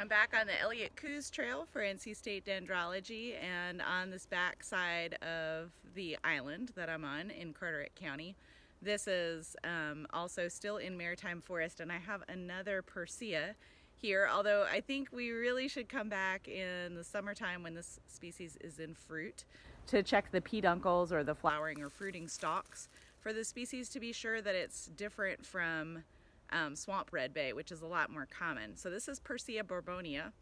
I'm back on the Elliott Coos Trail for NC State Dendrology, and on this back side of the island that I'm on in Carteret County. This is also still in Maritime Forest, and I have another Persea here, although I think we really should come back in the summertime when this species is in fruit to check the peduncles or the flowering or fruiting stalks for the species to be sure that it's different from swamp redbay, which is a lot more common. So this is Persea borbonia,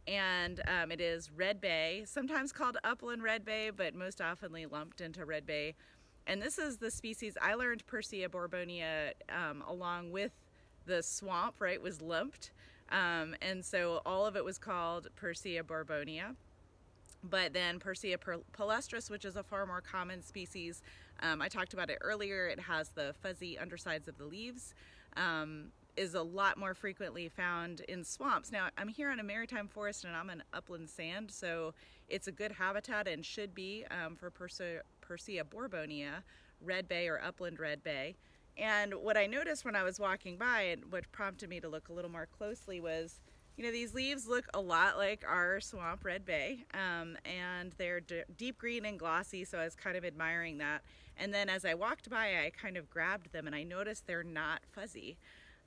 and it is redbay, sometimes called upland redbay, but most oftenly lumped into redbay. And this is the species I learned Persea borbonia along with the swamp, right, was lumped. And so all of it was called Persea borbonia. But then Persea palustris, which is a far more common species, I talked about it earlier. It has the fuzzy undersides of the leaves, is a lot more frequently found in swamps. Now, I'm here on a maritime forest and I'm in upland sand, so it's a good habitat and should be for Persea borbonia, redbay or upland redbay. And what I noticed when I was walking by, and what prompted me to look a little more closely, was, you know, these leaves look a lot like our swamp redbay, and they're deep green and glossy, so I was kind of admiring that. And then as I walked by, I kind of grabbed them and I noticed they're not fuzzy.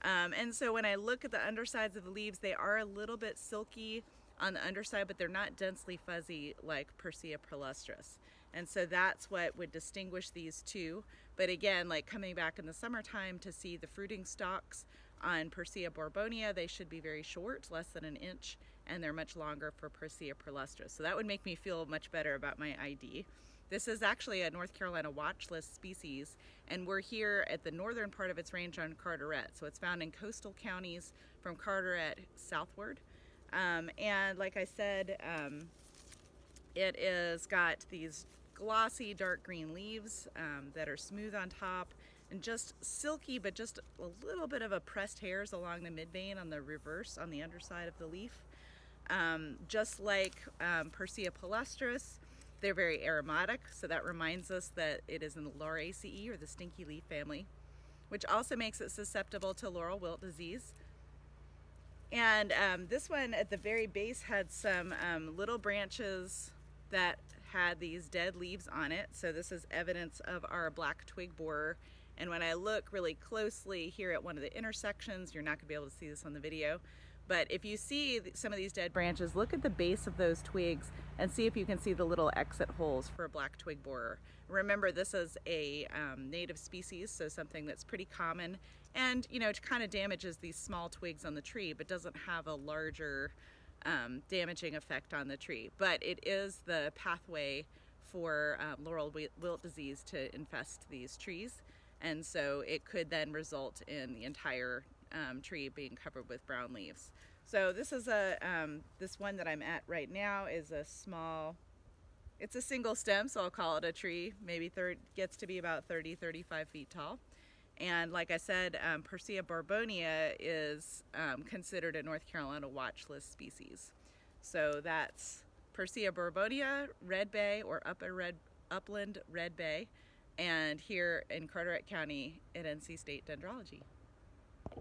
And so when I look at the undersides of the leaves, they are a little bit silky on the underside, but they're not densely fuzzy like Persea palustris. And so that's what would distinguish these two. But again, like coming back in the summertime to see the fruiting stalks on Persea borbonia, they should be very short, less than an inch, and they're much longer for Persea palustris. So that would make me feel much better about my ID. This is actually a North Carolina watch list species, and we're here at the northern part of its range on Carteret. So it's found in coastal counties from Carteret southward. And like I said, it is got these glossy dark green leaves that are smooth on top and just silky, but just a little bit of oppressed hairs along the midvein on the reverse on the underside of the leaf. Just like Persea palustris, they're very aromatic, so that reminds us that it is in the Lauraceae, or the stinky leaf family, which also makes it susceptible to laurel wilt disease. And this one at the very base had some little branches that had these dead leaves on it, so this is evidence of our black twig borer. And when I look really closely here at one of the intersections, you're not going to be able to see this on the video, but if you see some of these dead branches, look at the base of those twigs and see if you can see the little exit holes for a black twig borer. Remember, this is a native species, so something that's pretty common, and you know, it kind of damages these small twigs on the tree, but doesn't have a larger damaging effect on the tree. But it is the pathway for laurel wilt disease to infest these trees, and so it could then result in the entire tree being covered with brown leaves. So this is this one that I'm at right now is a small, it's a single stem, so I'll call it a tree, maybe gets to be about 30-35 feet tall. And like I said, Persea borbonia is considered a North Carolina watch list species. So that's Persea borbonia, redbay, or upland redbay, and here in Carteret County at NC State Dendrology.